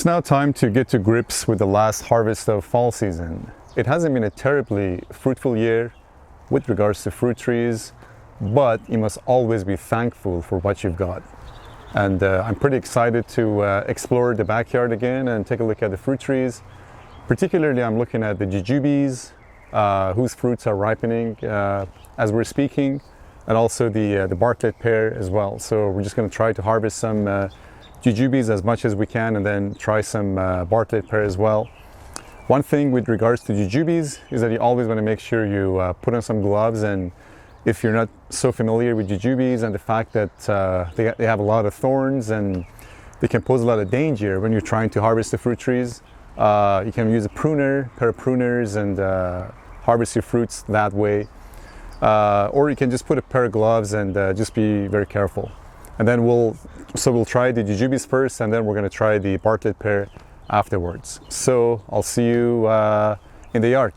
It's now time to get to grips with the last harvest of fall season. It hasn't been a terribly fruitful year with regards to fruit trees, but you must always be thankful for what you've got. And I'm pretty excited to explore the backyard again and take a look at the fruit trees. Particularly, I'm looking at the jujubes, whose fruits are ripening as we're speaking, and also the Bartlett pear as well. So we're just going to try to harvest some jujubes as much as we can, and then try some Bartlett pear as well. One thing with regards to jujubes is that you always want to make sure you put on some gloves. And if you're not so familiar with jujubes and the fact that they have a lot of thorns and they can pose a lot of danger when you're trying to harvest the fruit trees, you can use a pair of pruners, and harvest your fruits that way. Or you can just put a pair of gloves and just be very careful. And then we'll try the jujubes first, and then we're going to try the Bartlett pear afterwards. So I'll see you in the yard.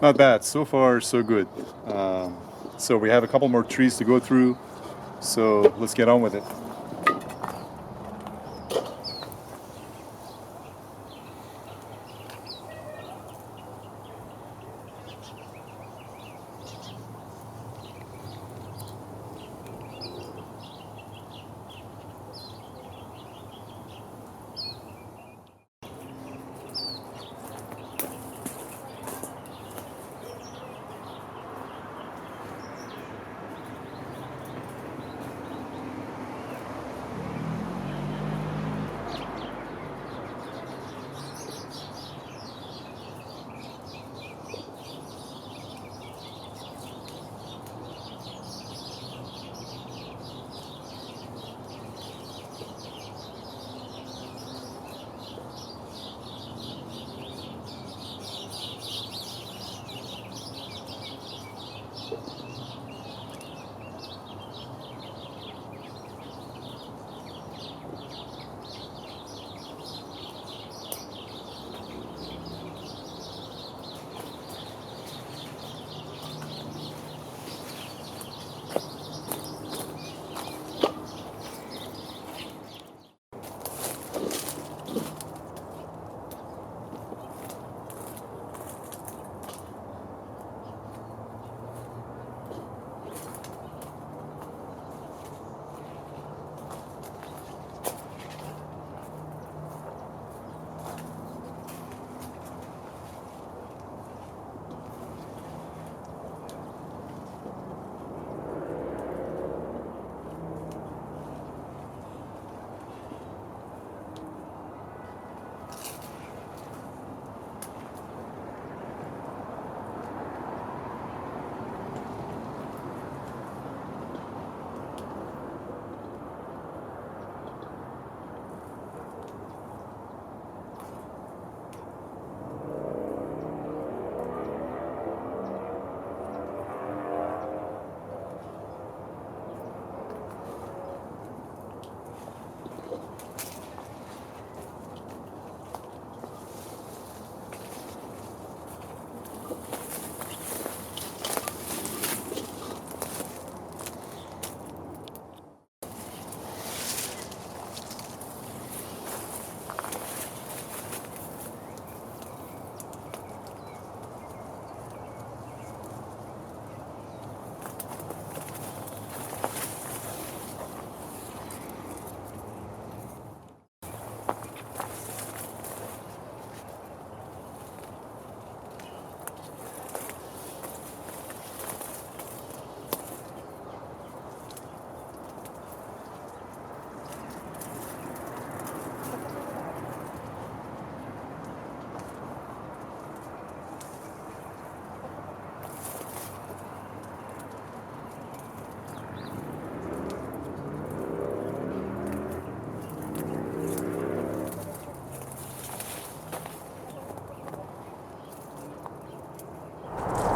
Not bad. So far, so good. So we have a couple more trees to go through. So let's get on with it.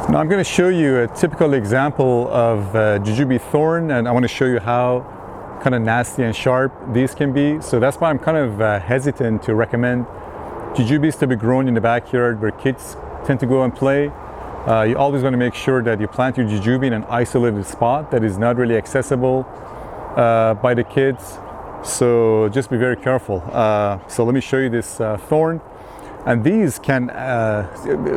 Now I'm going to show you a typical example of Jujube thorn, and I want to show you how kind of nasty and sharp these can be. So that's why I'm kind of hesitant to recommend Jujubes to be grown in the backyard where kids tend to go and play. You always want to make sure that you plant your Jujube in an isolated spot that is not really accessible by the kids. So just be very careful. So let me show you this thorn. And these can,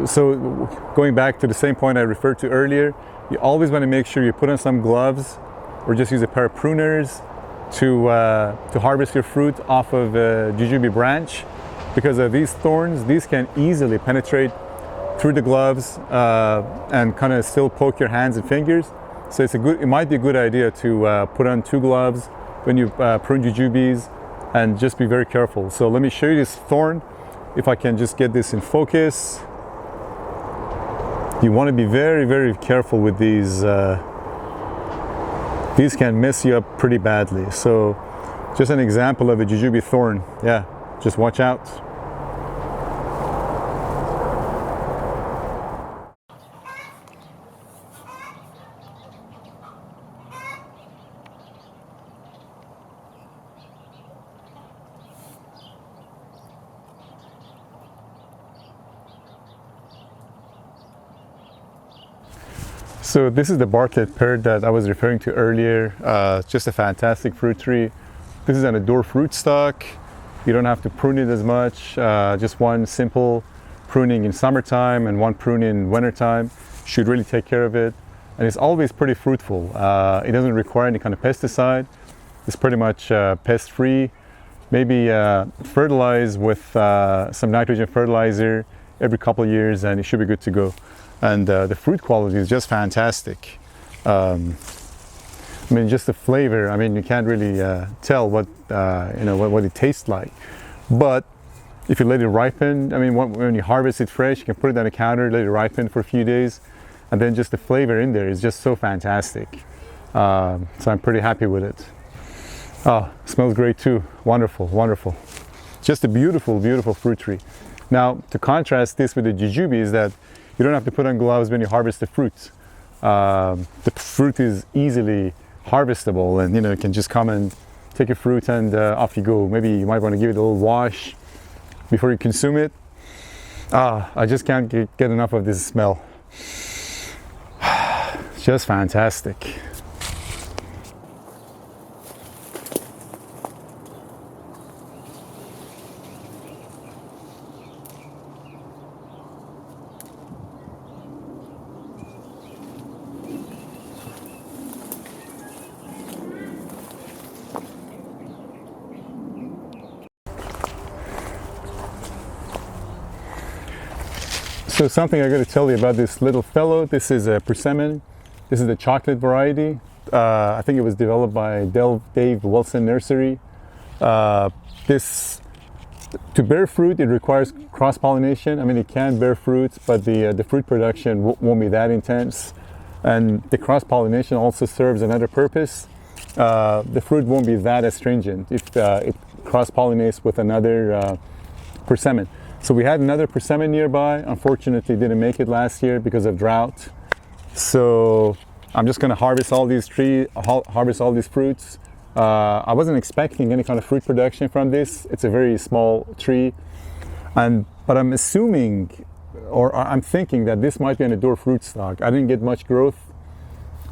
so going back to the same point I referred to earlier, you always want to make sure you put on some gloves or just use a pair of pruners to harvest your fruit off of a Jujube branch, because of these thorns. These can easily penetrate through the gloves and kind of still poke your hands and fingers. So it might be a good idea to put on 2 gloves when you prune Jujubes, and just be very careful. So let me show you this thorn. If I can just get this in focus. You want to be very, very careful with these. These can mess you up pretty badly. So just an example of a Jujube thorn. Yeah, just watch out. So this is the Bartlett pear that I was referring to earlier. Just a fantastic fruit tree. This is an indoor fruit stock. You don't have to prune it as much. Just one simple pruning in summertime and one pruning in wintertime should really take care of it. And it's always pretty fruitful. It doesn't require any kind of pesticide. It's pretty much pest free. Maybe fertilize with some nitrogen fertilizer every couple of years and it should be good to go. And the fruit quality is just fantastic. I mean, just the flavor. I mean, you can't really tell what what it tastes like. But if you let it ripen, I mean, when you harvest it fresh, you can put it on the counter, let it ripen for a few days, and then just the flavor in there is just so fantastic. So I'm pretty happy with it. Oh, smells great too. Wonderful, wonderful. Just a beautiful, beautiful fruit tree. Now, to contrast this with the Jujube is that you don't have to put on gloves when you harvest the fruit. The fruit is easily harvestable, and you can just come and take your fruit and off you go. Maybe you might want to give it a little wash before you consume it. I just can't get enough of this smell. Just fantastic. So something I got to tell you about this little fellow. This is a persimmon. This is the chocolate variety. I think it was developed by Dave Wilson Nursery. To bear fruit, it requires cross-pollination. I mean, it can bear fruit, but the fruit production won't be that intense. And the cross-pollination also serves another purpose. The fruit won't be that astringent if it cross-pollinates with another persimmon. So we had another persimmon nearby. Unfortunately, didn't make it last year because of drought. So I'm just going to harvest all these fruits. I wasn't expecting any kind of fruit production from this. It's a very small tree, but I'm assuming, or I'm thinking that this might be an indoor fruit stock. I didn't get much growth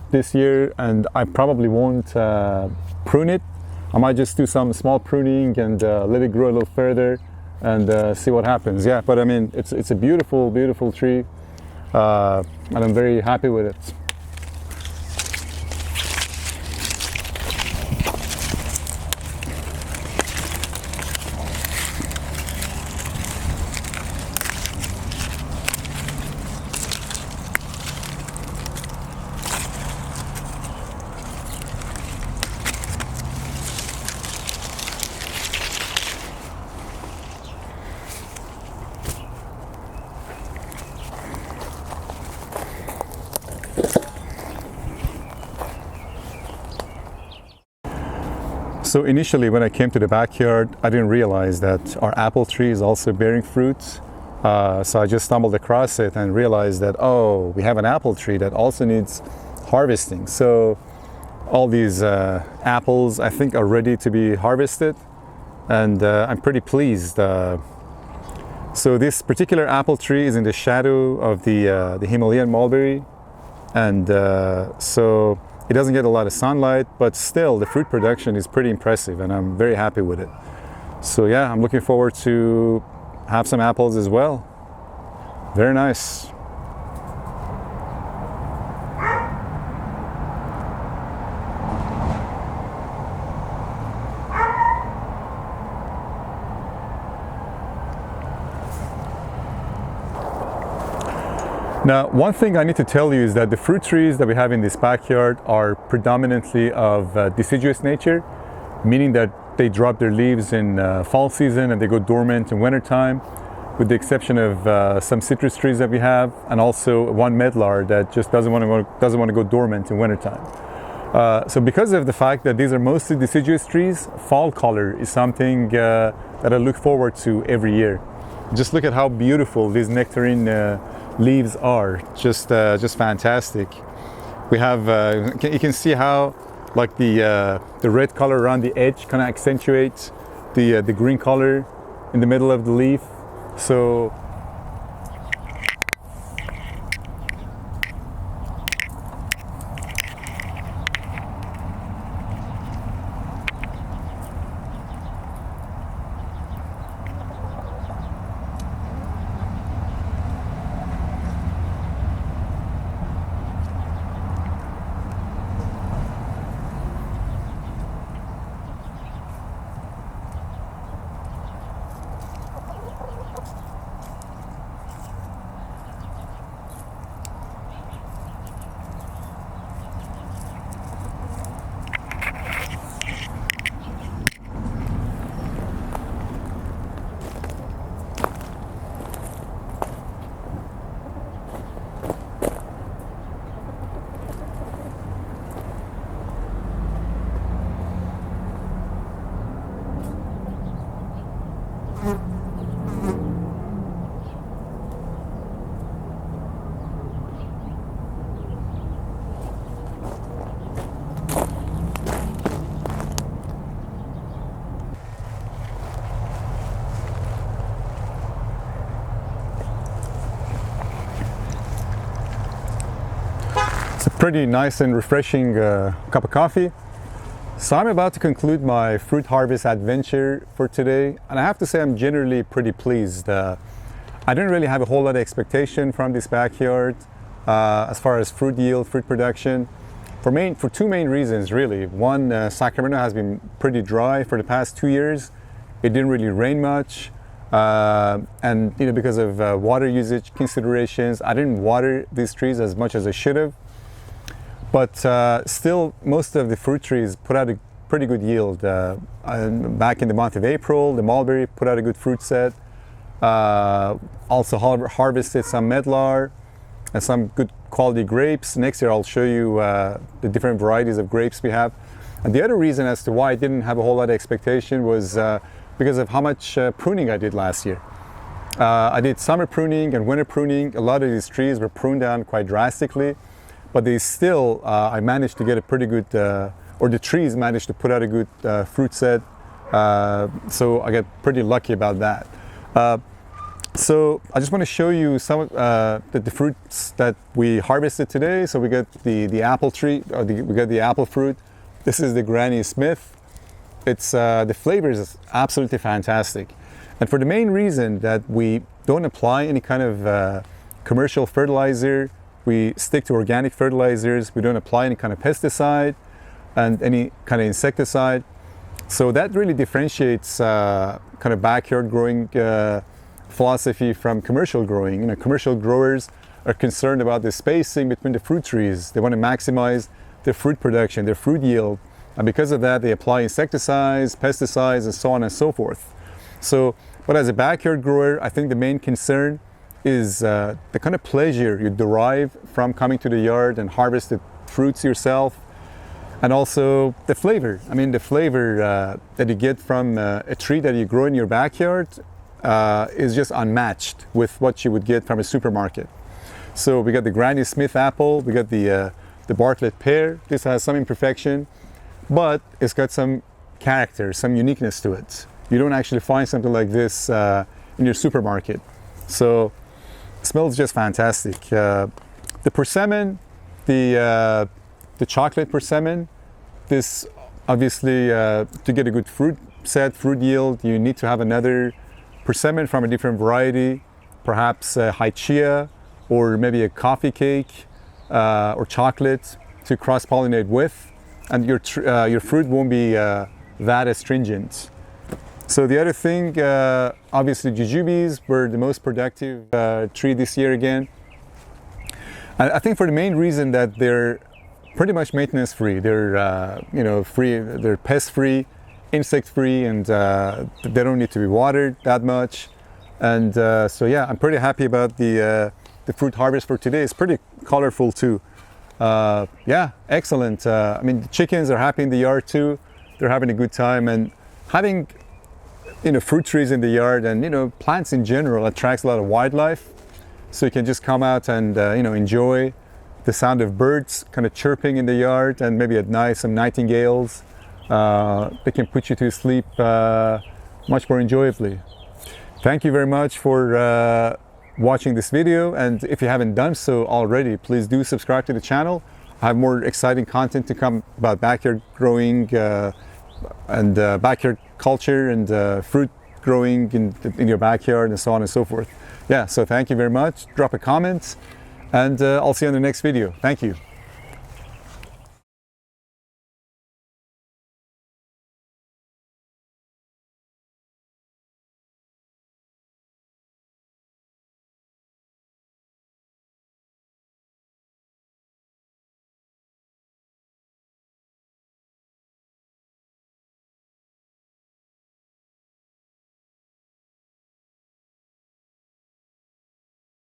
this year, and I probably won't prune it. I might just do some small pruning and let it grow a little further and see what happens. Yeah, but I mean, it's a beautiful, beautiful tree, and I'm very happy with it. So initially when I came to the backyard, I didn't realize that our apple tree is also bearing fruit. So I just stumbled across it and realized that, oh, we have an apple tree that also needs harvesting. So all these apples, I think, are ready to be harvested, and I'm pretty pleased. So this particular apple tree is in the shadow of the Himalayan mulberry, and so it doesn't get a lot of sunlight, but still the fruit production is pretty impressive, and I'm very happy with it. So yeah, I'm looking forward to have some apples as well. Very nice. Now, one thing I need to tell you is that the fruit trees that we have in this backyard are predominantly of deciduous nature, meaning that they drop their leaves in fall season and they go dormant in wintertime, with the exception of some citrus trees that we have, and also one medlar that just doesn't want to go dormant in wintertime. So because of the fact that these are mostly deciduous trees, fall color is something that I look forward to every year. Just look at how beautiful these nectarine leaves are, just fantastic. We have you can see how like the red color around the edge kind of accentuates the green color in the middle of the leaf. So it's a pretty nice and refreshing cup of coffee. So I'm about to conclude my fruit harvest adventure for today, and I have to say I'm generally pretty pleased. I didn't really have a whole lot of expectation from this backyard as far as fruit yield, fruit production, for two main reasons really. One, Sacramento has been pretty dry for the past 2 years. It didn't really rain much, and because of water usage considerations, I didn't water these trees as much as I should have. But still, most of the fruit trees put out a pretty good yield. Back in the month of April, the mulberry put out a good fruit set. Also harvested some medlar and some good quality grapes. Next year I'll show you the different varieties of grapes we have. And the other reason as to why I didn't have a whole lot of expectation was because of how much pruning I did last year. I did summer pruning and winter pruning. A lot of these trees were pruned down quite drastically, but they still, I managed to get a pretty good, or the trees managed to put out a good fruit set. So I got pretty lucky about that. So I just want to show you some of the fruits that we harvested today. So we got the apple tree, we got the apple fruit. This is the Granny Smith. It's the flavor is absolutely fantastic, and for the main reason that we don't apply any kind of commercial fertilizer. We stick to organic fertilizers. We don't apply any kind of pesticide and any kind of insecticide. So that really differentiates kind of backyard growing philosophy from commercial growing. Commercial growers are concerned about the spacing between the fruit trees. They want to maximize their fruit production, their fruit yield. And because of that, they apply insecticides, pesticides, and so on and so forth. So, but as a backyard grower, I think the main concern is the kind of pleasure you derive from coming to the yard and harvest the fruits yourself, and also the flavor. I mean, the flavor that you get from a tree that you grow in your backyard is just unmatched with what you would get from a supermarket. So we got the Granny Smith apple, we got the Bartlett pear. This has some imperfection, but it's got some character, some uniqueness to it. You don't actually find something like this in your supermarket. So it smells just fantastic. The persimmon, the chocolate persimmon, this obviously to get a good fruit yield, you need to have another persimmon from a different variety, perhaps high chia or maybe a coffee cake or chocolate to cross-pollinate with, and your fruit won't be that astringent. So the other thing, obviously jujubes were the most productive tree this year again. And I think for the main reason that they're pretty much maintenance free. They're free. They're pest free, insect free, and they don't need to be watered that much. And so yeah, I'm pretty happy about the fruit harvest for today. It's pretty colorful too. Yeah, excellent. I mean, the chickens are happy in the yard too. They're having a good time, and having fruit trees in the yard and plants in general attracts a lot of wildlife. So you can just come out and enjoy the sound of birds kind of chirping in the yard, and maybe at night some nightingales. They can put you to sleep much more enjoyably. Thank you very much for watching this video, and if you haven't done so already, please do subscribe to the channel. I have more exciting content to come about backyard growing and backyard culture and fruit growing in your backyard and so on and so forth. Yeah, so thank you very much. Drop a comment, and I'll see you in the next video. Thank you.